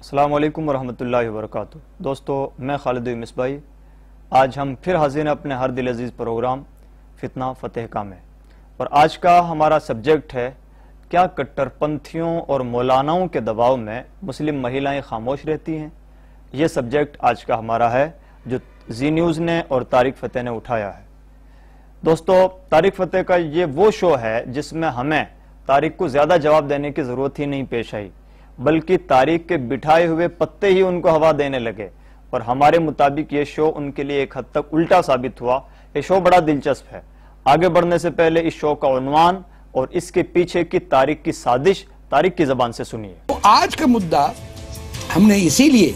अस्सलाम वालेकुम वरहमतुल्लाहि वबरकातुहू। दोस्तों, मैं खालिद मिसबाई, आज हम फिर हाजिर हैं अपने हर दिल अजीज़ प्रोग्राम फितना फतेह का में। और आज का हमारा सब्जेक्ट है, क्या कट्टरपंथियों और मौलानाओं के दबाव में मुस्लिम महिलाएं खामोश रहती हैं। ये सब्जेक्ट आज का हमारा है जो जी न्यूज़ ने और तारिक फ़तेह ने उठाया है। दोस्तों, तारिक फ़तेह का ये वो शो है जिसमें हमें तारिक को ज़्यादा जवाब देने की ज़रूरत ही नहीं पेश आई, बल्कि तारिक के बिठाए हुए पत्ते ही उनको हवा देने लगे। और हमारे मुताबिक ये शो उनके लिए एक हद तक उल्टा साबित हुआ। ये शो बड़ा दिलचस्प है। आगे बढ़ने से पहले इस शो का उन्वान और इसके पीछे की तारिक की साजिश तारिक की ज़बान से सुनिए। तो आज का मुद्दा हमने इसीलिए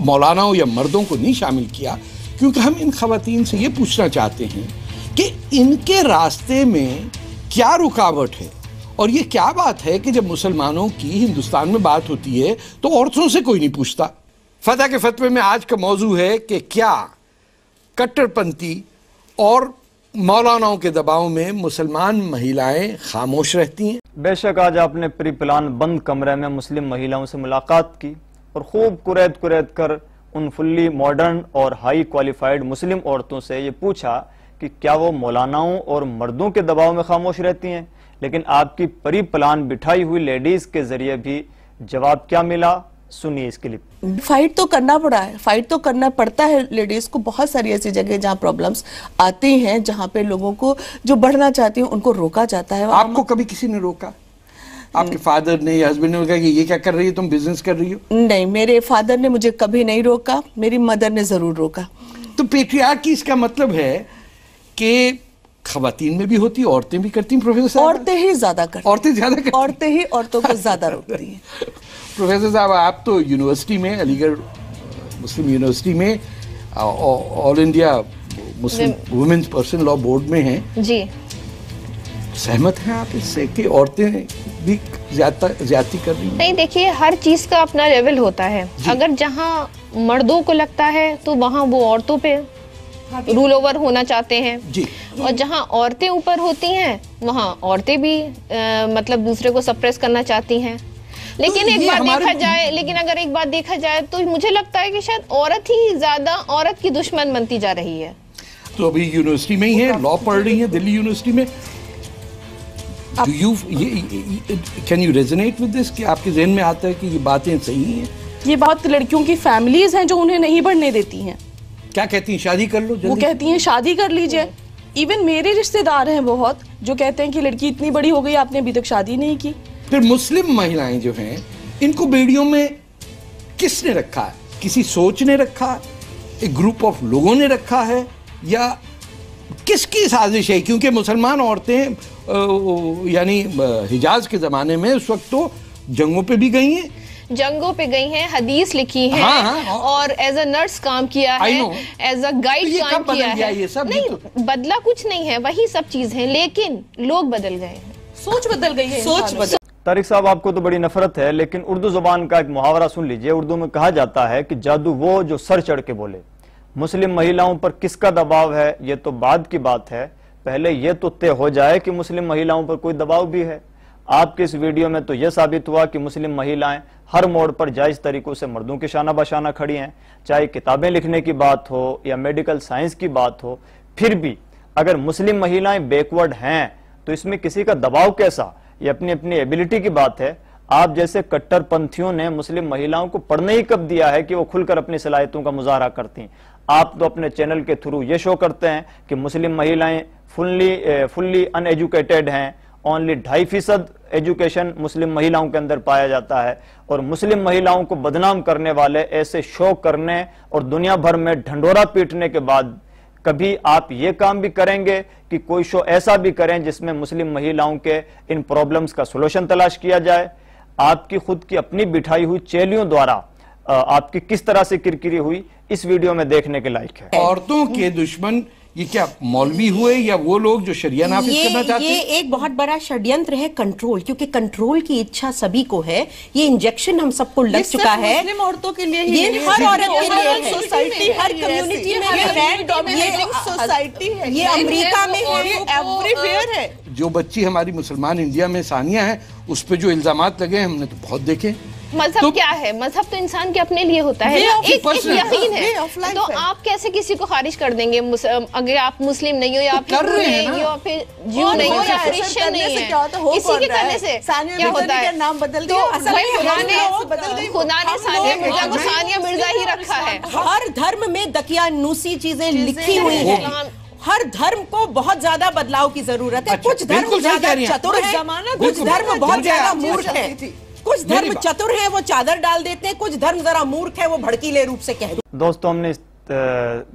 मौलानाओं या मर्दों को नहीं शामिल किया क्योंकि हम इन खवातीन से ये पूछना चाहते हैं कि इनके रास्ते में क्या रुकावट है। और ये क्या बात है कि जब मुसलमानों की हिंदुस्तान में बात होती है तो औरतों से कोई नहीं पूछता। फतह के फतवे में आज का मौजू है कि क्या कट्टरपंथी और मौलानाओं के दबाव में मुसलमान महिलाएं खामोश रहती हैं। बेशक आज आपने प्री प्लान बंद कमरे में मुस्लिम महिलाओं से मुलाकात की और खूब कुरैद कुरैद कर उन फुल्ली मॉडर्न और हाई क्वालिफाइड मुस्लिम औरतों से ये पूछा कि क्या वो मौलानाओं और मर्दों के दबाव में खामोश रहती हैं। लेकिन आपकी प्री प्लान बिठाई हुई लेडीज के जरिए भी जवाब क्या मिला, सुनिए इस क्लिप। फाइट तो करना पड़ा है, फाइट तो करना पड़ता है लेडीज को। बहुत सारी ऐसी जगह जहाँ प्रॉब्लम्स आती हैं, जहाँ पे लोगों को जो बढ़ना चाहती हैं उनको रोका जाता है। आपको कभी किसी ने रोका? आपके फादर ने या हस्बैंड ने कहा कि ये क्या कर रही है, तुम बिजनेस कर रही हो? नहीं, मेरे फादर ने मुझे कभी नहीं रोका, मेरी मदर ने जरूर रोका। तो पेट्रियार्की इसका मतलब है कि खवातीन में भी होती, औरतें भी करती हैं। प्रोफेसर साहब, औरतें ही ज्यादा करती, औरतें ज्यादा करती, औरतें ही औरतों को ज्यादा रोकती हैं। प्रोफेसर साहब, आप तो यूनिवर्सिटी में, अलीगढ़ मुस्लिम यूनिवर्सिटी में All India Muslim Women's Personal Law Board में हैं जी। सहमत हैं आप इससे कि औरतें भी ज्यादती कर रही हैं? नहीं, देखिए, हर चीज का अपना लेवल होता है। अगर जहाँ मर्दों को लगता है तो वहाँ वो औरतों पे रूल ओवर होना चाहते हैं जी। और जहाँ औरतें ऊपर होती हैं वहाँ औरतें भी मतलब दूसरे को सप्रेस करना चाहती हैं। लेकिन तो एक बात देखा जाए, लेकिन अगर एक बात देखा जाए तो मुझे लगता है कि शायद औरत ही ज्यादा औरत की दुश्मन बनती जा रही है। तो अभी यूनिवर्सिटी में ही है, लॉ पढ़ रही है दिल्ली यूनिवर्सिटी में। Do you can you resonate with this? कि आपके ज़हन में आता है कि ये बातें सही हैं? ये बहुत लड़कियों की फैमिलीज हैं जो उन्हें नहीं बढ़ने देती हैं। क्या कहती हैं, शादी कर लो जल्दी? वो कहती हैं शादी कर लीजिए। इवन मेरे रिश्तेदार हैं बहुत जो कहते हैं कि लड़की इतनी बड़ी हो गई, आपने अभी तक शादी नहीं की। फिर मुस्लिम महिलाएं जो हैं, इनको बेड़ियों में किसने रखा है? किसी सोच ने रखा, एक ग्रुप ऑफ लोगों ने रखा है, या किसकी साजिश है? क्योंकि मुसलमान औरतें यानी हिजाज के ज़माने में उस वक्त तो जंगों पे भी गई हैं, जंगों पे गई हैं, हदीस लिखी है। हाँ, और एज अ नर्स काम किया है, एज अ गाइड तो काम किया है। ये सब नहीं, बदला कुछ नहीं है, वही सब चीज है, लेकिन लोग बदल गए हैं, सोच बदल गई है, सोच बदल। तारिक साहब, आपको तो बड़ी नफरत है, लेकिन उर्दू जुबान का एक मुहावरा सुन लीजिए। उर्दू में कहा जाता है कि जादू वो जो सर चढ़ के बोले। मुस्लिम महिलाओं पर किसका दबाव है ये तो बाद की बात है, पहले ये तो तय हो जाए कि मुस्लिम महिलाओं पर कोई दबाव भी है। आपके इस वीडियो में तो यह साबित हुआ कि मुस्लिम महिलाएं हर मोड़ पर जायज तरीकों से मर्दों के शाना बशाना खड़ी हैं, चाहे किताबें लिखने की बात हो या मेडिकल साइंस की बात हो। फिर भी अगर मुस्लिम महिलाएं बैकवर्ड हैं तो इसमें किसी का दबाव कैसा? ये अपनी अपनी एबिलिटी की बात है। आप जैसे कट्टरपंथियों ने मुस्लिम महिलाओं को पढ़ने ही कब दिया है कि वो खुलकर अपनी सलाहियतों का मुजाहरा करती हैं? आप तो अपने चैनल के थ्रू ये शो करते हैं कि मुस्लिम महिलाएं फुल्ली अनएजुकेटेड हैं। ओनली 2.5% एजुकेशन मुस्लिम महिलाओं के अंदर पाया जाता है। और मुस्लिम महिलाओं को बदनाम करने वाले ऐसे शो करने और दुनिया भर में ढंढोरा पीटने के बाद कभी आप ये काम भी करेंगे कि कोई शो ऐसा भी करें जिसमें मुस्लिम महिलाओं के इन प्रॉब्लम्स का सोल्यूशन तलाश किया जाए? आपकी खुद की अपनी बिठाई हुई चेलियों द्वारा आपकी किस तरह से किरकिरी हुई, इस वीडियो में देखने के लायक है। औरतों के दुश्मन ये क्या मौलवी हुए या वो लोग जो शरिया नाफिज करना चाहते हैं? ये एक बहुत बड़ा षड्यंत्र है कंट्रोल, क्योंकि कंट्रोल की इच्छा सभी को है। ये इंजेक्शन हम सबको लग चुका है। मुस्लिम औरतों के लिए ये हर औरत के लिए है, सोसाइटी, हर कम्युनिटी में, सोसाइटी है, ये अमेरिका में है, एवरीवेयर है। जो बच्ची हमारी मुसलमान इंडिया में सानिया है, उस पे जो इल्जामात लगे हैं हमने तो बहुत देखे। मजहब क्या है? मजहब तो इंसान के अपने लिए होता है ना, एक यकीन है। तो आप कैसे किसी को खारिज कर देंगे? अगर आप मुस्लिम नहीं हो या आप हिंदू नहीं हो या फिर ज्यू नहीं हो या क्रिश्चियन नहीं है, इसी के करने से क्या होता है? नाम बदल तो खुदा ने सानिया मिर्जा को सानिया मिर्जा ही रखा है। हर धर्म में दकियानूसी चीजें लिखी हुई हैं। हर धर्म को बहुत ज्यादा बदलाव की जरूरत है। कुछ धर्म ज्यादा चतुर है, कुछ धर्म बहुत ज्यादा मूर्ख है। कुछ धर्म चतुर है, वो चादर डाल देते हैं, कुछ धर्म जरा मूर्ख है, वो भड़कीले रूप से कह दो। दोस्तों, हमने इस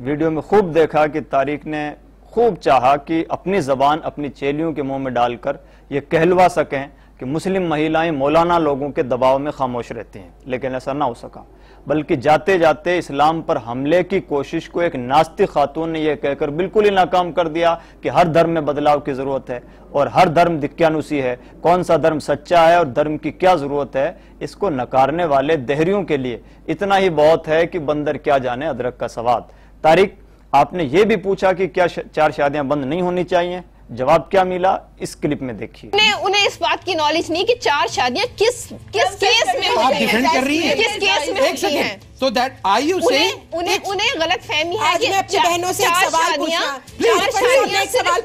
वीडियो में खूब देखा कि तारिक ने खूब चाहा कि अपनी जबान अपनी चेलियों के मुंह में डालकर ये कहलवा सकें कि मुस्लिम महिलाएं मौलाना लोगों के दबाव में खामोश रहती हैं, लेकिन ऐसा ना हो सका। बल्कि जाते जाते इस्लाम पर हमले की कोशिश को एक नास्तिक खातून ने यह कहकर बिल्कुल ही नाकाम कर दिया कि हर धर्म में बदलाव की जरूरत है और हर धर्म दिक्यानुसी है, कौन सा धर्म सच्चा है और धर्म की क्या जरूरत है। इसको नकारने वाले देहरियों के लिए इतना ही बहुत है कि बंदर क्या जाने अदरक का सवाद। तारिक, आपने ये भी पूछा कि क्या 4 शादियां बंद नहीं होनी चाहिए, जवाब क्या मिला इस क्लिप में देखिए। उन्हें इस बात की नॉलेज नहीं कि 4 शादियां किस केस में आप डिफेंड कर रही हैं, किस केस में होती हैं। So that are you saying? उन्हें गलत फहमी है कि मैं अपनी बहनों से एक सवाल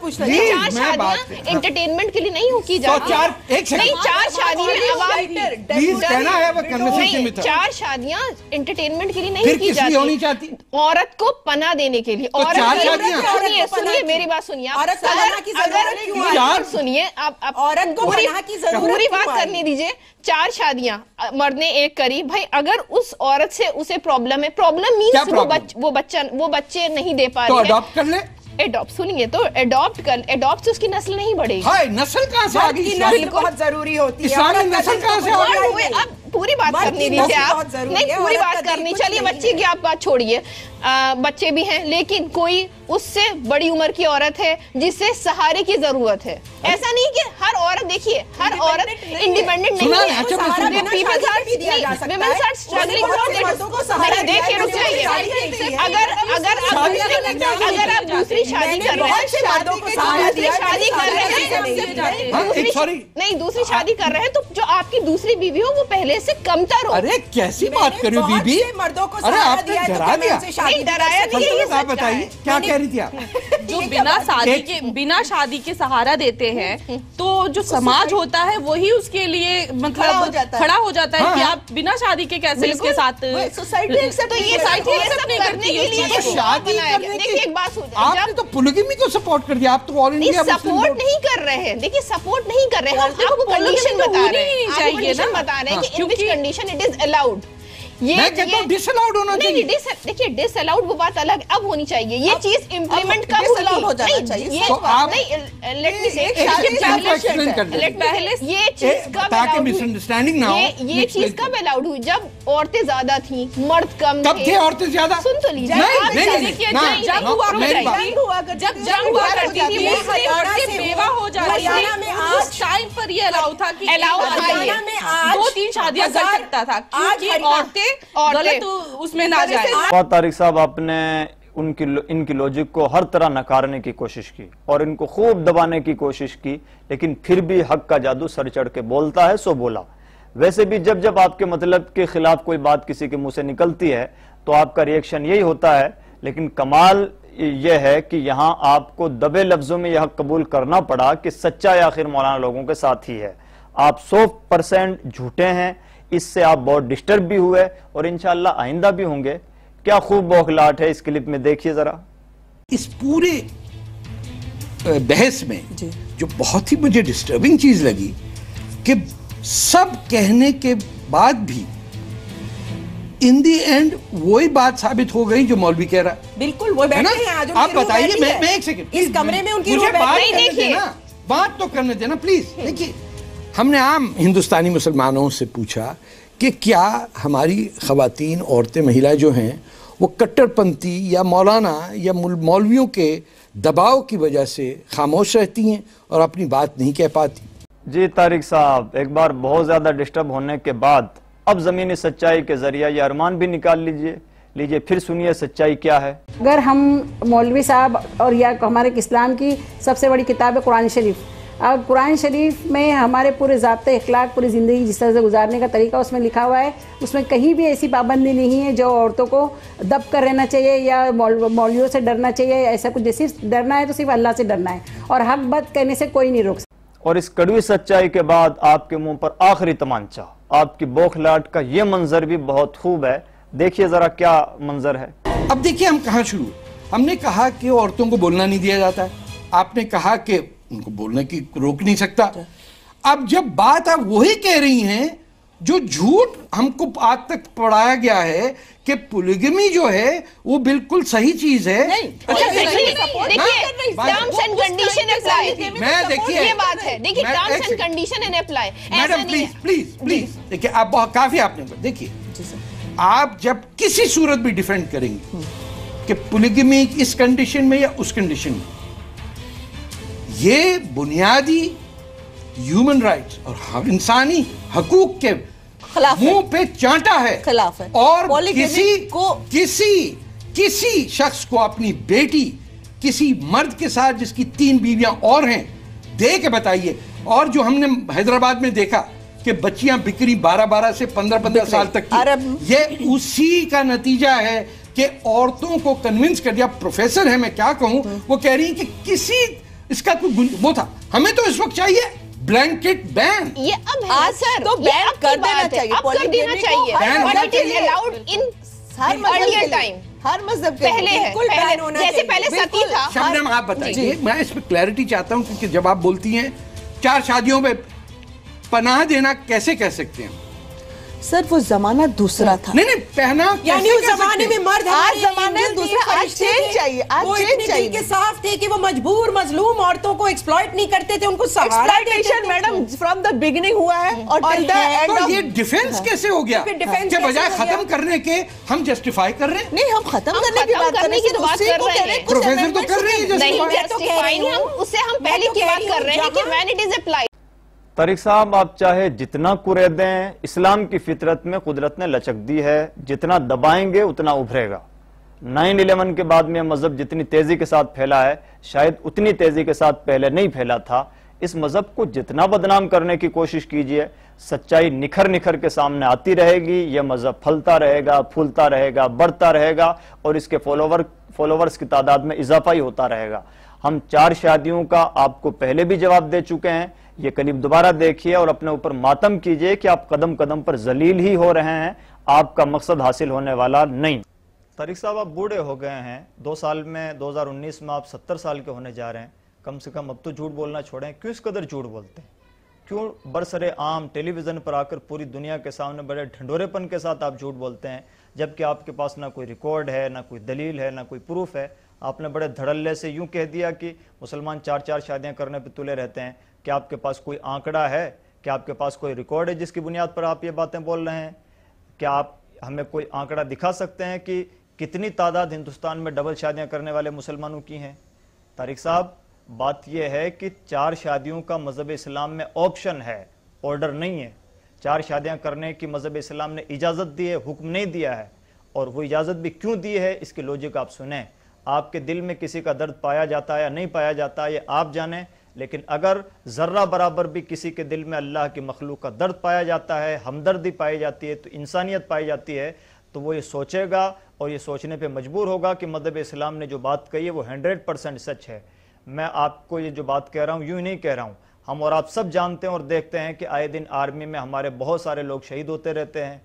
पूछना एंटरटेनमेंट के लिए नहीं की जाती। नहीं, 4 शादियां 4 शादियां एंटरटेनमेंट के लिए नहीं की जाती, औरत को पनाह देने के लिए। सुनिए मेरी बात सुनिए, सुनिए आप औरत को पूरी बात करने दीजिए। 4 शादियां मर्द ने एक करी, भाई अगर उस औरत से उसे प्रॉब्लम है, प्रॉब्लम मीन्स वो बच्चे नहीं दे पा रही है, तो अडॉप्ट कर ले। एडॉप्ट सुनिए, तो एडॉप्ट से उसकी नस्ल नहीं बढ़ेगी। हाय, नस्ल कहां से आ गई? नस्ल बहुत जरूरी होती है। इस्लामी नस्ल कहां से आ गई? अब पूरी बात करनी दीजिए आप, नहीं पूरी बात करनी। चलिए बच्चे की आप बात छोड़िए, बच्चे भी हैं, लेकिन कोई उससे बड़ी उम्र की औरत है जिससे सहारे की जरूरत है। ऐसा नहीं कि हर औरत, देखिए हर औरत इंडिपेंडेंट नहीं है। देखिए रुक जाइए, अगर आप दूसरी शादी कर रहे हैं, दूसरी शादी कर रहे हैं, तो जो आपकी दूसरी बीवी हो वो पहले से कमतर हो। अरे कैसी बात कर रही हो बीबी? मर्दों को अरे आपने डरा दिया। नहीं डराया नहीं, आप बताइए क्या कह रही थी आप? जो बिना शादी के सहारा देते हैं, तो जो समाज होता है वही उसके लिए मतलब खड़ा हो जाता है कि आप बिना शादी के कैसे इसके साथ सोसाइटी एक्सेप्ट नहीं करने के लिए शादी करने की एक बात आपने तो पोलिगमी को सपोर्ट कर दिया। आप तो ऑल इंडिया सपोर्ट नहीं कर रहे हैं। देखिए सपोर्ट नहीं कर रहे हैं, हम आपको कंडीशन बता रहे हैं, कि in which condition it is allowed. मैं कहता हूं डिसअलाउड होना चाहिए। देखिए डिसअलाउड वो बात अलग, अब होनी चाहिए ये चीज इम्प्लीमेंट कब होगी? हो जाना चाहिए। लेट मी से ये चीज कब मिसअंडरस्टैंडिंग ना हो। ये चीज कब अलाउड हुई? जब औरतें ज्यादा थी, मर्द कम कब थे औरतें ज्यादा? सुन तो लीजिए, जब हुआ करती थी औरतें बेवा हो जाती थी, उस टाइम पर ये अलाउ था कि 2-3 शादियां कर सकता था, क्योंकि औरतें गलत उसमें ना जाए। तारिक साहब, आपने इनकी लॉजिक को हर तरह नकारने की कोशिश की और इनको खूब दबाने की कोशिश की, लेकिन फिर भी हक का जादू सर चढ़ के बोलता है, सो बोला। वैसे भी जब जब आपके मतलब के खिलाफ कोई बात किसी के मुंह से निकलती है तो आपका रिएक्शन यही होता है, लेकिन कमाल यह है कि यहां आपको दबे लफ्जों में यह कबूल करना पड़ा कि सच्चा आखिर मौलाना लोगों के साथ ही है। आप 100% झूठे हैं, इससे आप बहुत डिस्टर्ब भी हुए और इंशाअल्लाह आइंदा भी होंगे। क्या खूब बौखलाहट है इस क्लिप में, देखिए जरा। इस पूरे बहस में जो बहुत ही मुझे डिस्टर्बिंग चीज लगी कि सब कहने के बाद भी इन दी एंड वही बात साबित हो गई जो मौलवी कह रहा है। बिल्कुल वो बैठे हैं आज। आप बताइए, मैं एक सेकंड, इस कमरे में उनकी बात तो करने देना प्लीज। देखिए, हमने आम हिंदुस्तानी मुसलमानों से पूछा कि क्या हमारी खवातीन, औरतें, महिलाएं जो हैं वो कट्टरपंथी या मौलाना या मौलवियों के दबाव की वजह से खामोश रहती हैं और अपनी बात नहीं कह पाती? जी तारिक साहब, एक बार बहुत ज्यादा डिस्टर्ब होने के बाद अब जमीनी सच्चाई के जरिए ये अरमान भी निकाल लीजिए, फिर सुनिए सच्चाई क्या है। अगर हम मौलवी साहब और या हमारे इस्लाम की सबसे बड़ी किताब है कुरान शरीफ, अब कुरान शरीफ में हमारे पूरे ज़ाब्ते अखलाक, पूरी ज़िंदगी जिस तरह से गुजारने का तरीका उसमें लिखा हुआ है, उसमें कहीं भी ऐसी पाबंदी नहीं है जो औरतों को दब कर रहना चाहिए या मौलवियों से डरना चाहिए, ऐसा कुछ। सिर्फ डरना है तो सिर्फ अल्लाह से डरना है, और हक बात कहने से कोई नहीं रोक सकता। और इस कड़वी सच्चाई के बाद आपके मुंह पर आखिरी तमांचा, आपकी बौखलाहट का ये मंजर भी बहुत खूब है। देखिए जरा क्या मंजर है। अब देखिए हम कहाँ शुरू, हमने कहा कि औरतों को बोलना नहीं दिया जाता है, आपने कहा कि उनको बोलने की रोक नहीं सकता। अब जब बात आप वही कह रही हैं जो झूठ हमको आज तक पढ़ाया गया है कि पोलिगमी जो है वो बिल्कुल सही चीज है। मैं देखिए ये बात है, देखिए terms and condition and apply. Madam please please please देखिए, आप बहुत काफी आपने देखिए, आप जब किसी सूरत भी डिफेंड करेंगे कि पोलिगमी इस कंडीशन में या उस कंडीशन में, ये बुनियादी ह्यूमन राइट्स और इंसानी हकूक के मुंह पे चांटा है, खिलाफ है। और किसी शख्स को अपनी बेटी किसी मर्द के साथ जिसकी 3 बीवियां और हैं दे के बताइए। और जो हमने हैदराबाद में देखा कि बच्चियां बिक्री 12-12 से 15-15 साल तक की, ये उसी का नतीजा है कि औरतों को कन्विंस कर दिया। प्रोफेसर है, मैं क्या कहूं, वो कह रही है कि किसी इसका कोई वो था, हमें तो इस वक्त चाहिए ब्लैंकेट बैन। ये अब है सर, तो बैन कर देना चाहिए, अब कर देना चाहिए, but it is allowed in earlier time. हर मजहब पहले है, जैसे पहले सती था। शबनम आप बताइए, मैं इस पे क्लैरिटी चाहता हूं, क्योंकि जब आप बोलती हैं 4 शादियों में पनाह देना कैसे कह सकते हैं सर? वो जमाना दूसरा था। नहीं पहना, यानी उस जमाने में मर्द, आज जमाने दूसरा, आज चेंज चाहिए, आज चेंज चाहिए। के साफ थे कि वो मजबूर मजलूम औरतों को एक्सप्लॉइट नहीं करते थे, उनको सहारा देते थे। मैडम फ्रॉम द बिगिनिंग हुआ है और टिल द एंड ऑफ। ये डिफेंस कैसे हो गया कि बजाय खत्म करने के हम जस्टिफाई कर रहे हैं? नहीं, हम खत्म करने की बात कर रहे हैं, प्रोफेसर तो कर रहे हैं जस्टिफाई, उससे हम पहले की बात कर रहे हैं कि when it is applied. Tariq साहब, आप चाहे जितना कुरे दें, इस्लाम की फितरत में कुदरत ने लचक दी है, जितना दबाएंगे उतना उभरेगा। 9/11 के बाद में मजहब जितनी तेजी के साथ फैला है, शायद उतनी तेजी के साथ पहले नहीं फैला था। इस मजहब को जितना बदनाम करने की कोशिश कीजिए, सच्चाई निखर निखर के सामने आती रहेगी। यह मजहब फलता रहेगा, फूलता रहेगा, बढ़ता रहेगा और इसके फॉलोवर्स की तादाद में इजाफा ही होता रहेगा। हम 4 शादियों का आपको पहले भी जवाब दे चुके हैं, ये क्लिप दोबारा देखिए और अपने ऊपर मातम कीजिए कि आप कदम कदम पर जलील ही हो रहे हैं, आपका मकसद हासिल होने वाला नहीं। तारिक साहब, आप बूढ़े हो गए हैं, 2 साल में 2019 में आप 70 साल के होने जा रहे हैं। कम से कम अब तो झूठ बोलना छोड़ें। क्यों इस कदर झूठ बोलते हैं? क्यों बरसरे आम टेलीविजन पर आकर पूरी दुनिया के सामने बड़े ढंढोरेपन के साथ आप झूठ बोलते हैं, जबकि आपके पास ना कोई रिकॉर्ड है, ना कोई दलील है, ना कोई प्रूफ है? आपने बड़े धड़ल्ले से यूं कह दिया कि मुसलमान 4-4 शादियां करने पर तुले रहते हैं। क्या आपके पास कोई आंकड़ा है? क्या आपके पास कोई रिकॉर्ड है जिसकी बुनियाद पर आप ये बातें बोल रहे हैं? क्या आप हमें कोई आंकड़ा दिखा सकते हैं कि कितनी तादाद हिंदुस्तान में डबल शादियां करने वाले मुसलमानों की हैं? तारिक साहब, बात यह है कि 4 शादियों का मजहब इस्लाम में ऑप्शन है, ऑर्डर नहीं है। 4 शादियां करने की मजहब इस्लाम ने इजाज़त दी है, हुक्म नहीं दिया है। और वो इजाज़त भी क्यों दी है, इसकी लॉजिक आप सुने। आपके दिल में किसी का दर्द पाया जाता है या नहीं पाया जाता, ये आप जाने, लेकिन अगर जर्रा बराबर भी किसी के दिल में अल्लाह की मखलूक का दर्द पाया जाता है, हमदर्दी पाई जाती है, तो इंसानियत पाई जाती है, तो वो ये सोचेगा और ये सोचने पे मजबूर होगा कि मज़हब इस्लाम ने जो बात कही है वो 100% सच है। मैं आपको ये जो बात कह रहा हूँ यूं ही नहीं कह रहा हूँ, हम और आप सब जानते हैं और देखते हैं कि आए दिन आर्मी में हमारे बहुत सारे लोग शहीद होते रहते हैं।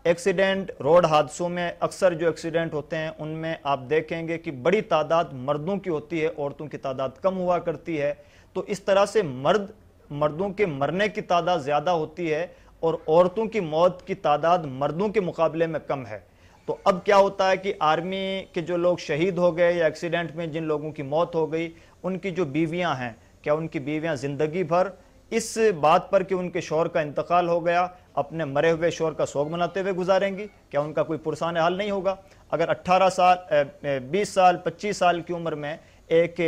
एक्सीडेंट, रोड हादसों में अक्सर जो एक्सीडेंट होते हैं उनमें आप देखेंगे कि बड़ी तादाद मर्दों की होती है, औरतों की तादाद कम हुआ करती है। तो इस तरह से मर्दों के मरने की तादाद ज़्यादा होती है और औरतों की मौत की तादाद मर्दों के मुकाबले में कम है। तो अब क्या होता है कि आर्मी के जो लोग शहीद हो गए या एक्सीडेंट में जिन लोगों की मौत हो गई, उनकी जो बीवियां हैं, क्या उनकी बीवियां ज़िंदगी भर इस बात पर कि उनके शौहर का इंतकाल हो गया अपने मरे हुए शौहर का शोक मनाते हुए गुजारेंगी? क्या उनका कोई पुरसान हाल नहीं होगा? अगर 18 साल 20 साल 25 साल की उम्र में एक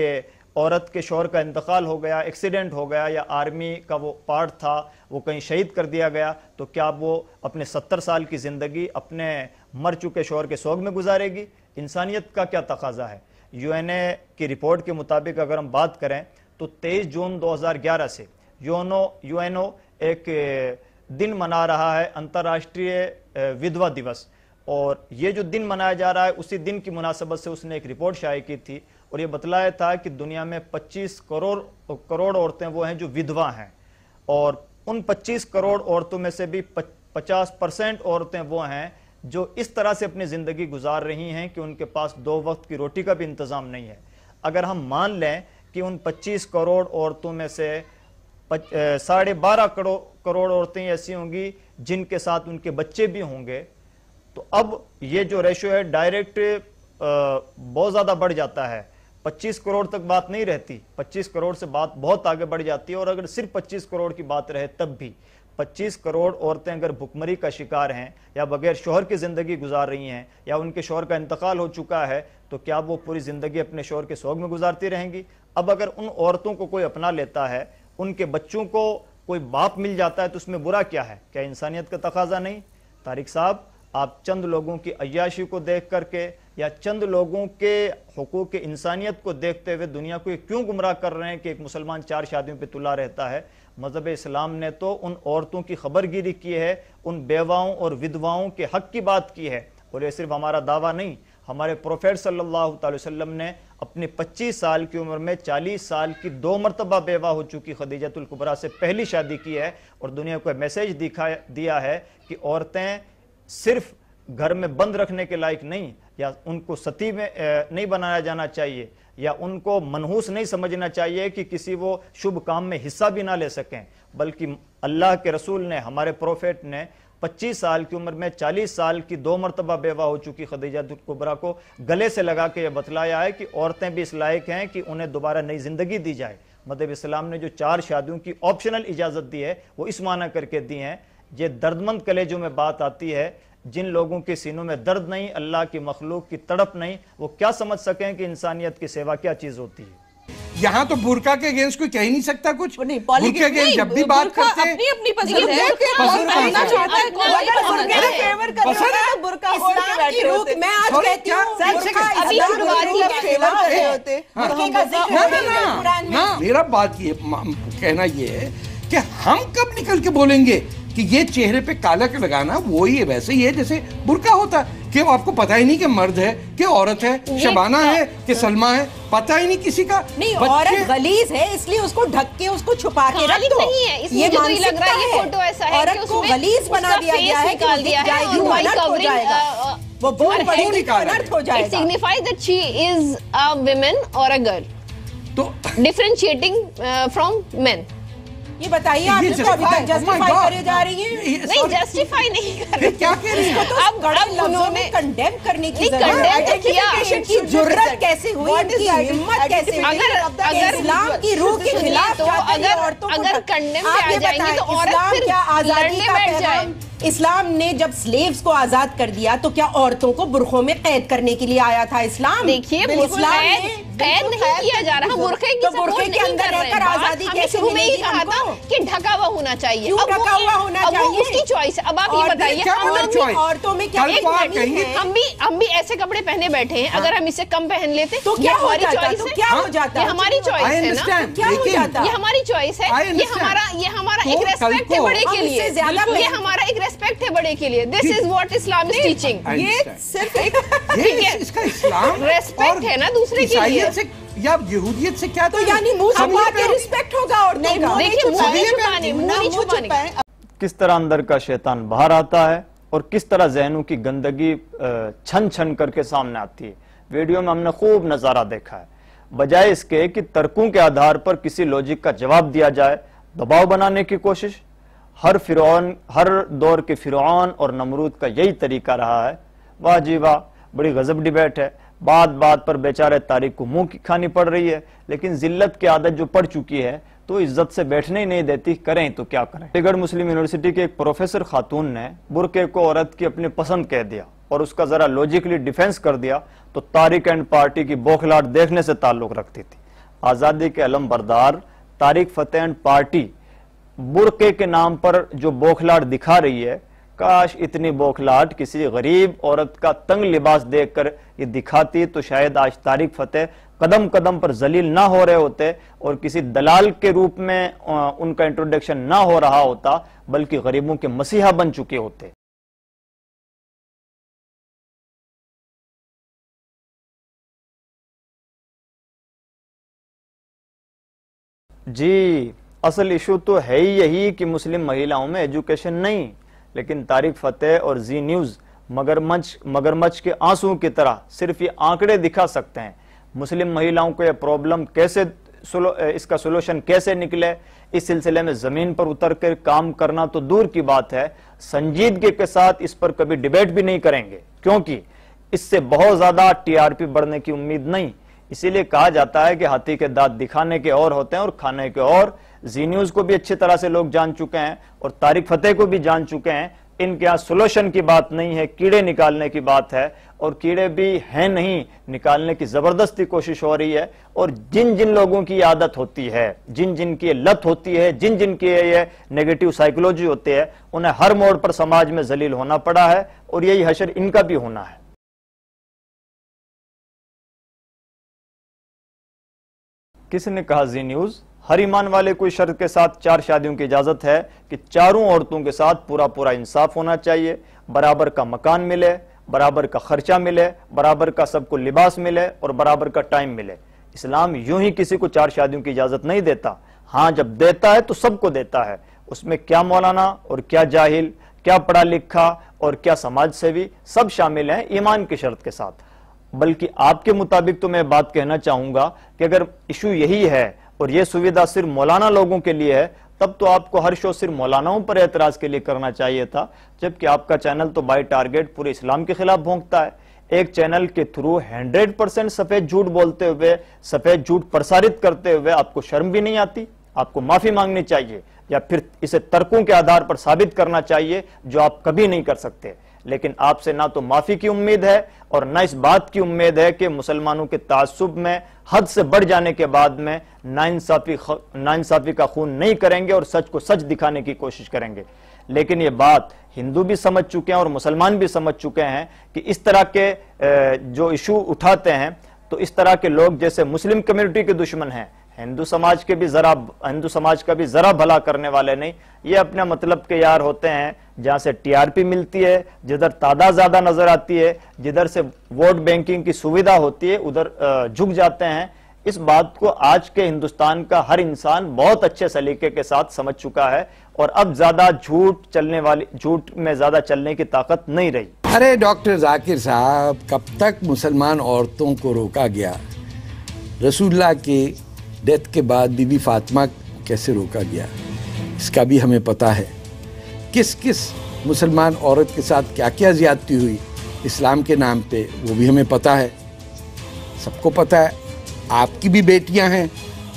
औरत के शौहर का इंतकाल हो गया, एक्सीडेंट हो गया, या आर्मी का वो पार्ट था वो कहीं शहीद कर दिया गया, तो क्या वो अपने 70 साल की ज़िंदगी अपने मर चुके शौहर के शोक में गुजारेगी? इंसानियत का क्या तकाजा है? यूएनए की रिपोर्ट के मुताबिक अगर हम बात करें तो 23 जून 2011 से यूएनओ एक दिन मना रहा है, अंतर्राष्ट्रीय विधवा दिवस। और ये जो दिन मनाया जा रहा है उसी दिन की मुनासबत से उसने एक रिपोर्ट शाये की थी और ये बतलाया था कि दुनिया में 25 करोड़ औरतें वो हैं जो विधवा हैं, और उन 25 करोड़ औरतों में से भी 50% औरतें वो हैं जो इस तरह से अपनी जिंदगी गुजार रही हैं कि उनके पास 2 वक्त की रोटी का भी इंतजाम नहीं है। अगर हम मान लें कि उन 25 करोड़ औरतों में से 12.5 करोड़ औरतें ऐसी होंगी जिनके साथ उनके बच्चे भी होंगे, तो अब ये जो रेशियो है डायरेक्ट बहुत ज्यादा बढ़ जाता है। 25 करोड़ तक बात नहीं रहती, 25 करोड़ से बात बहुत आगे बढ़ जाती है। और अगर सिर्फ 25 करोड़ की बात रहे तब भी 25 करोड़ औरतें अगर भुखमरी का शिकार हैं या बगैर शौहर की जिंदगी गुजार रही हैं या उनके शौहर का इंतकाल हो चुका है, तो क्या वो पूरी जिंदगी अपने शौहर के सोग में गुजारती रहेंगी? अब अगर उन औरतों को कोई अपना लेता है, उनके बच्चों को कोई बाप मिल जाता है, तो उसमें बुरा क्या है? क्या इंसानियत का तकाजा नहीं? तारिक साहब, आप चंद लोगों की अय्याशी को देख करके या चंद लोगों के हुकूक इंसानियत को देखते हुए दुनिया को क्यों गुमराह कर रहे हैं कि एक मुसलमान 4 शादियों पे तुला रहता है? मजहब इस्लाम ने तो उन औरतों की खबरगिरी की है, उन बेवाओं और विधवाओं के हक की बात की है। और ये सिर्फ हमारा दावा नहीं, हमारे प्रोफेट सल्लल्लाहु अलैहि वसल्लम ने अपनी 25 साल की उम्र में 40 साल की 2 मरतबा बेवा हो चुकी खदीजतुल कुबरा से पहली शादी की है और दुनिया को मैसेज दिया है कि औरतें सिर्फ घर में बंद रखने के लायक नहीं, या उनको सती में नहीं बनाया जाना चाहिए, या उनको मनहूस नहीं समझना चाहिए कि किसी वो शुभ काम में हिस्सा भी ना ले सकें, बल्कि अल्लाह के रसूल ने, हमारे प्रोफेट ने 25 साल की उम्र में 40 साल की 2 मरतबा बेवा हो चुकी खदीजतुल कुबरा को गले से लगा के यह बतलाया है कि औरतें भी इस लायक हैं कि उन्हें दोबारा नई जिंदगी दी जाए। मज़हब इस्लाम ने जो 4 शादियों की ऑप्शनल इजाज़त दी है वो इस माना करके दी है। ये दर्दमंद कलेजों में बात आती है, जिन लोगों के सीनों में दर्द नहीं, अल्लाह की मखलूक की तड़प नहीं, वो क्या समझ सकें कि इंसानियत की सेवा क्या चीज होती है। यहाँ तो बुर्का के अगेंस्ट कोई कह ही नहीं सकता कुछ। बुर्का के अगेंस्ट जब भी बात करते हैं अपनी पसंद है, मेरा बात ये कहना ये है कि हम कब निकल के बोलेंगे कि ये चेहरे पे कालक लगाना वो ही है, वैसे ही है जैसे बुर्का होता है कि आपको पता ही नहीं कि मर्द है कि औरत है, शबाना है कि सलमा है, पता ही नहीं किसी का। नहीं, औरत गलीज है इसलिए उसको ढक के उसको छुपा के रख दो। ये लग रहा है फोटो ऐसा है औरत को गलीज बना दिया गया है कि अनर्थ हो जाएगा, वो बहुत बड़ी अनर्थ हो जाएगा। It signifies that she is a woman और अ गर्ल, तो डिफरेंशिएटिंग फ्रॉम मेन। ये बताइए आप इसको अभी तक जस्टिफाई करे जा रही हैं? नहीं, जस्टिफाई नहीं कर रही। क्या कह रही है? तो अब बड़ा लफ्जों में कंडेम करने की जरूरत, की जुर्रत कैसे हुई, इनकी हिम्मत कैसे हुई? अगर इस्लाम की रूह के खिलाफ अगर कंडेम किया जाएंगे तो औरत फिर क्या आजादी का पैगाम? इस्लाम ने जब स्लेव्स को आजाद कर दिया तो क्या औरतों को बुरखों में कैद करने के लिए आया था इस्लाम? देखिए, कैद नहीं किया जा रहा, बुरखे की बुरखे के अंदर रहकर आजादी कैसे शुरू में ही कहा था कि ढका हुआ होना चाहिए। क्यों ढका हुआ होना चाहिए? उसकी चॉइस है। अब आप ये बताइए, औरतों में क्या हम भी ऐसे कपड़े पहने बैठे हैं, अगर हम इसे कम पहन लेते तो क्या हो जाता? तो क्या हो जाता? ये हमारी चॉइस है ना, क्या हो जाता? ये हमारी चॉइस है, ये हमारा एक रेस्पेक्ट है बड़े के लिए, ये हमारा एक रेस्पेक्ट है बड़े के लिए। This is what Islam is teaching. ये सिर्फ इसका इस्लाम रेस्पेक्ट है ना दूसरे के लिए, या यहूदियत से क्या? तो यानी मुंह छुपा के रिस्पेक्ट होगा औरतों का। देखिए, मुंह नहीं छुपाने। किस तरह अंदर का शैतान बाहर आता है और किस तरह जहनों की गंदगी छन छन करके सामने आती है, वीडियो में हमने खूब नजारा देखा है। बजाय इसके कि तर्कों के आधार पर किसी लॉजिक का जवाब दिया जाए, दबाव बनाने की कोशिश। हर दौर के फिरौन और नमरूद का यही तरीका रहा है। वाह जी वाह, बड़ी गजब डिबेट है। बात बात पर बेचारे तारिक को मुंह की खानी पड़ रही है, लेकिन जिल्लत की आदत जो पड़ चुकी है तो इज्जत से बैठने ही नहीं देती, करें तो क्या करें। अलीगढ़ मुस्लिम यूनिवर्सिटी के एक प्रोफेसर खातून ने बुरके को औरत की अपनी पसंद कह दिया और उसका जरा लॉजिकली डिफेंस कर दिया तो तारिक एंड पार्टी की बौखलाहट देखने से ताल्लुक रखती थी। आजादी के अलम बरदार तारिक फतेह एंड पार्टी बुरके के नाम पर जो बौखलाहट दिखा रही है, काश इतनी बौखलाहट किसी गरीब औरत का तंग लिबास देखकर ये दिखाती तो शायद आज तारिक फतेह कदम कदम पर जलील ना हो रहे होते और किसी दलाल के रूप में उनका इंट्रोडक्शन ना हो रहा होता, बल्कि गरीबों के मसीहा बन चुके होते। जी, असल इशू तो है ही यही कि मुस्लिम महिलाओं में एजुकेशन नहीं, लेकिन तारिक फतेह और जी न्यूज मगरमच्छ के आंसू की तरह सिर्फ ये आंकड़े दिखा सकते हैं। मुस्लिम महिलाओं को यह प्रॉब्लम कैसे इसका सोल्यूशन कैसे निकले, इस सिलसिले में जमीन पर उतर कर काम करना तो दूर की बात है, संजीदगी के साथ इस पर कभी डिबेट भी नहीं करेंगे, क्योंकि इससे बहुत ज्यादा टीआरपी बढ़ने की उम्मीद नहीं। इसीलिए कहा जाता है कि हाथी के दांत दिखाने के और होते हैं और खाने के और। जी न्यूज को भी अच्छी तरह से लोग जान चुके हैं और तारिक फतेह को भी जान चुके हैं। इनके यहाँ सोल्यूशन की बात नहीं है, कीड़े निकालने की बात है, और कीड़े भी हैं नहीं, निकालने की जबरदस्ती कोशिश हो रही है। और जिन जिन लोगों की आदत होती है, जिन जिन की लत होती है, जिन जिन की ये नेगेटिव साइकोलॉजी होती है, उन्हें हर मोड़ पर समाज में जलील होना पड़ा है और यही हशर इनका भी होना है। किसने कहा जी न्यूज? हर ईमान वाले को इस शर्त के साथ 4 शादियों की इजाजत है कि चारों औरतों के साथ पूरा पूरा इंसाफ होना चाहिए, बराबर का मकान मिले, बराबर का खर्चा मिले, बराबर का सबको लिबास मिले और बराबर का टाइम मिले। इस्लाम यूं ही किसी को 4 शादियों की इजाजत नहीं देता। हाँ, जब देता है तो सबको देता है। उसमें क्या मौलाना और क्या जाहिल, क्या पढ़ा लिखा और क्या समाज सेवी, सब शामिल हैं ईमान की शर्त के साथ। बल्कि आपके मुताबिक तो मैं बात कहना चाहूंगा कि अगर इशू यही है और यह सुविधा सिर्फ मौलाना लोगों के लिए है, तब तो आपको हर शो सिर्फ मौलानाओं पर एतराज के लिए करना चाहिए था, जबकि आपका चैनल तो बाय टारगेट पूरे इस्लाम के खिलाफ भोंकता है। एक चैनल के थ्रू 100% सफेद झूठ बोलते हुए, सफेद झूठ प्रसारित करते हुए आपको शर्म भी नहीं आती? आपको माफी मांगनी चाहिए या फिर इसे तर्कों के आधार पर साबित करना चाहिए, जो आप कभी नहीं कर सकते। लेकिन आपसे ना तो माफी की उम्मीद है और ना इस बात की उम्मीद है कि मुसलमानों के तासुब में हद से बढ़ जाने के बाद में नाइंसाफी का खून नहीं करेंगे और सच को सच दिखाने की कोशिश करेंगे। लेकिन ये बात हिंदू भी समझ चुके हैं और मुसलमान भी समझ चुके हैं कि इस तरह के जो इशू उठाते हैं, तो इस तरह के लोग जैसे मुस्लिम कम्युनिटी के दुश्मन हैं, हिंदू समाज का भी जरा भला करने वाले नहीं। ये अपने मतलब के यार होते हैं, जहां से टीआरपी मिलती है, जिधर तादाद ज्यादा नजर आती है, जिधर से वोट बैंकिंग की सुविधा होती है, उधर झुक जाते हैं। इस बात को आज के हिंदुस्तान का हर इंसान बहुत अच्छे सलीके के साथ समझ चुका है और अब ज्यादा झूठ में ज्यादा चलने की ताकत नहीं रही। अरे डॉक्टर जाकिर साहब, कब तक मुसलमान औरतों को रोका गया? रसूलुल्लाह के डेथ के बाद बीबी फातिमा कैसे रोका गया, इसका भी हमें पता है। किस किस मुसलमान औरत के साथ क्या क्या ज्यादती हुई इस्लाम के नाम पे, वो भी हमें पता है, सबको पता है। आपकी भी बेटियां हैं,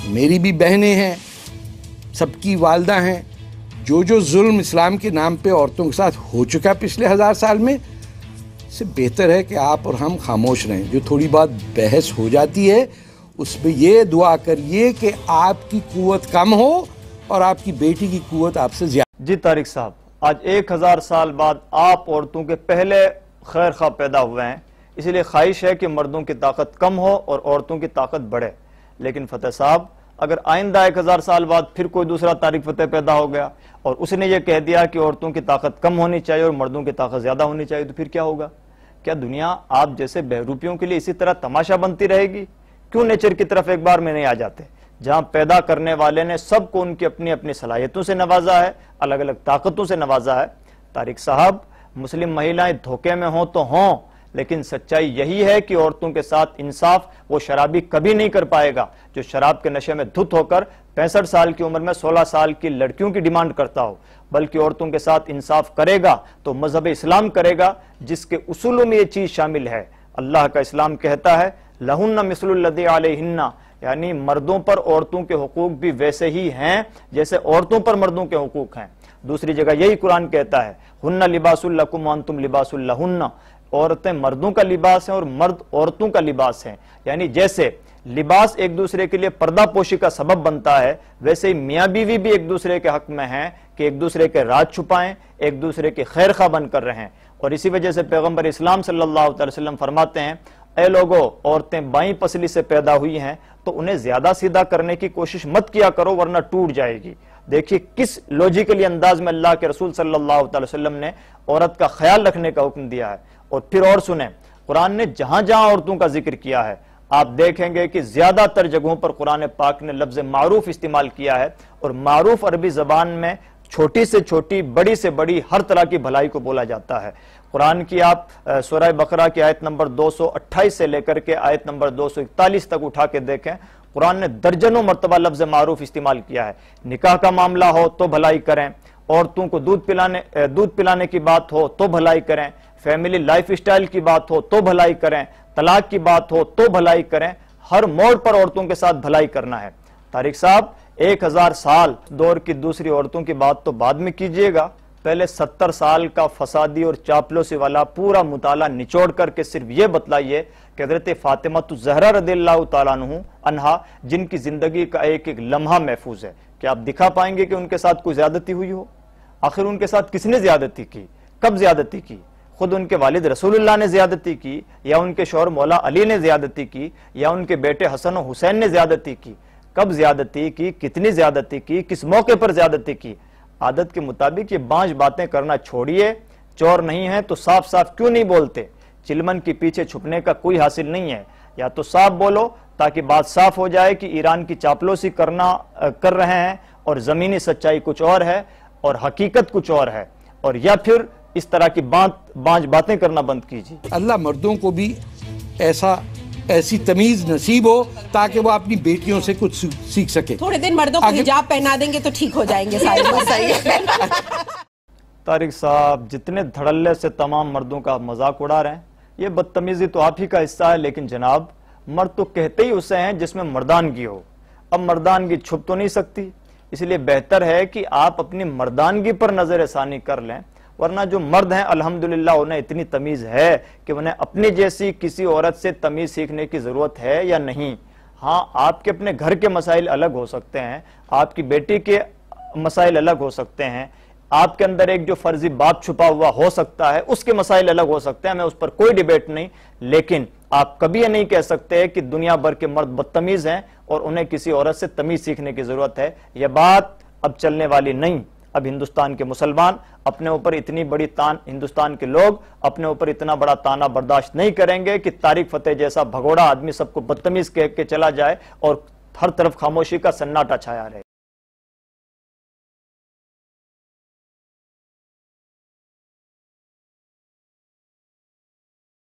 मेरी भी बहनें हैं, सबकी वालदा हैं। जो जो जुल्म इस्लाम के नाम पे औरतों के साथ हो चुका है पिछले 1000 साल में, इससे बेहतर है कि आप और हम खामोश रहें। जो थोड़ी बात बहस हो जाती है उसमें ये दुआ करिए कि आपकी कुव्वत कम हो और आपकी बेटी की कुव्वत आपसे ज्यादा। जी तारिक साहब, आज 1000 साल बाद आप औरतों के पहले खैर खा पैदा हुए हैं, इसलिए ख्वाहिश है कि मर्दों की ताकत कम हो और औरतों की ताकत बढ़े। लेकिन फतेह साहब, अगर आइंदा 1000 साल बाद फिर कोई दूसरा तारिक फतेह पैदा हो गया और उसने ये कह दिया कि औरतों की ताकत कम होनी चाहिए और मर्दों की ताकत ज्यादा होनी चाहिए, तो फिर क्या होगा? क्या दुनिया आप जैसे बहरूपियों के लिए इसी तरह तमाशा बनती रहेगी? क्यों नेचर की तरफ एक बार में नहीं आ जाते, जहां पैदा करने वाले ने सबको उनकी अपनी अपनी सलाहियतों से नवाजा है, अलग अलग ताकतों से नवाजा है। तारिक साहब, मुस्लिम महिलाएं धोखे में हों तो हों, लेकिन सच्चाई यही है कि औरतों के साथ इंसाफ वो शराबी कभी नहीं कर पाएगा जो शराब के नशे में धुत होकर 65 साल की उम्र में 16 साल की लड़कियों की डिमांड करता हो। बल्कि औरतों के साथ इंसाफ करेगा तो मजहब इस्लाम करेगा, जिसके उसूलों में ये चीज शामिल है। अल्लाह का इस्लाम कहता है लहुन्ना मिस्लुल्लज़ी अलैहिन्ना, यानी मर्दों पर औरतों के हुकूक भी वैसे ही हैं जैसे औरतों पर मर्दों के हुकूक हैं। दूसरी जगह यही कुरान कहता है हुन्ना लिबासुल लकुम व अंतुम लिबासुल लहुन्ना, औरतें मर्दों का लिबास है और मर्द औरतों का लिबास है। यानी जैसे लिबास एक दूसरे के लिए पर्दा पोशी का सबब बनता है, वैसे ही मियाँ बीवी भी एक दूसरे के हक में हैं कि एक दूसरे के राज छुपाएं, एक दूसरे के खैर खा बनकर रहें। और इसी वजह से पैगंबर इस्लाम सल्लल्लाहु अलैहि वसल्लम फरमाते हैं, ऐ लोगों, औरतें बाईं पसली से पैदा हुई हैं तो उन्हें ज्यादा सीधा करने की कोशिश मत किया करो वरना टूट जाएगी। देखिए किस लॉजिकली अंदाज में अल्लाह के रसूल सल्लल्लाहु अलैहि वसल्लम ने औरत का ख्याल रखने का हुक्म दिया है। और फिर और सुने, कुरान ने जहां जहां औरतों का जिक्र किया है आप देखेंगे कि ज्यादातर जगहों पर कुरान पाक ने लफ्ज मारूफ इस्तेमाल किया है। और मारूफ अरबी जबान में छोटी से छोटी, बड़ी से बड़ी हर तरह की भलाई को बोला जाता है। कुरान की आप सूरह बकरा की आयत नंबर 228 से लेकर के आयत नंबर 241 तक उठा के देखें, कुरान ने दर्जनों मर्तबा लफ्ज मारूफ इस्तेमाल किया है। निकाह का मामला हो तो भलाई करें, औरतों को दूध पिलाने की बात हो तो भलाई करें, फैमिली लाइफ स्टाइल की बात हो तो भलाई करें, तलाक की बात हो तो भलाई करें। हर मोड़ पर औरतों के साथ भलाई करना है। तारिक साहब, 1000 साल दौर की दूसरी औरतों की बात तो बाद में कीजिएगा, पहले 70 साल का फसादी और चापलूसी वाला पूरा मुताला निचोड़ करके सिर्फ ये बतलाइए कि हज़रत फातिमा ज़हरा रज़ियल्लाहु ताला अन्हा, जिनकी जिंदगी का एक एक लम्हा महफूज है, क्या आप दिखा पाएंगे कि उनके साथ कोई ज्यादती हुई हो? आखिर उनके साथ किसने ज्यादती की, कब ज्यादती की? खुद उनके वालिद रसूलुल्लाह ने ज्यादती की, या उनके शौहर मौला अली ने ज्यादती की, या उनके बेटे हसन और हुसैन ने ज्यादती की? कब ज्यादती की, कितनी ज्यादती की, किस मौके पर ज्यादती की? आदत के मुताबिक ये 5 बातें करना छोड़िए। चोर नहीं है तो साफ साफ क्यों नहीं बोलते? चिलमन के पीछे छुपने का कोई हासिल नहीं है, या तो साफ बोलो ताकि बात साफ हो जाए कि ईरान की चापलूसी कर रहे हैं और जमीनी सच्चाई कुछ और है और हकीकत कुछ और है, और या फिर इस तरह की बातें करना बंद कीजिए। अल्लाह मर्दों को भी ऐसी तमीज नसीब हो ताकि वो अपनी बेटियों से कुछ सीख सके। थोड़े दिन मर्दों को हिजाब पहना देंगे तो ठीक हो जाएंगे सारे। तारिक साहब, जितने धड़ल्ले से तमाम मर्दों का मजाक उड़ा रहे हैं, ये बदतमीजी तो आप ही का हिस्सा है, लेकिन जनाब मर्द तो कहते ही उसे हैं जिसमें मर्दानगी हो। अब मर्दानगी छुप तो नहीं सकती, इसलिए बेहतर है कि आप अपनी मर्दानगी पर नजरसानी कर लें, वरना जो मर्द हैं अल्हम्दुलिल्लाह उन्हें इतनी तमीज है कि उन्हें अपनी जैसी किसी औरत से तमीज सीखने की जरूरत है या नहीं। हाँ, आपके अपने घर के मसाइल अलग हो सकते हैं, आपकी बेटी के मसाइल अलग हो सकते हैं, आपके अंदर एक जो फर्जी बाप छुपा हुआ हो सकता है उसके मसाइल अलग हो सकते हैं, मैं उस पर कोई डिबेट नहीं, लेकिन आप कभी ये नहीं कह सकते कि दुनिया भर के मर्द बदतमीज हैं और उन्हें किसी औरत से तमीज सीखने की जरूरत है। यह बात अब चलने वाली नहीं। अब हिंदुस्तान के मुसलमान अपने ऊपर इतनी बड़ी हिंदुस्तान के लोग अपने ऊपर इतना बड़ा ताना बर्दाश्त नहीं करेंगे कि तारिक फतेह जैसा भगोड़ा आदमी सबको बदतमीज कह के चला जाए और हर तरफ खामोशी का सन्नाटा छाया रहे।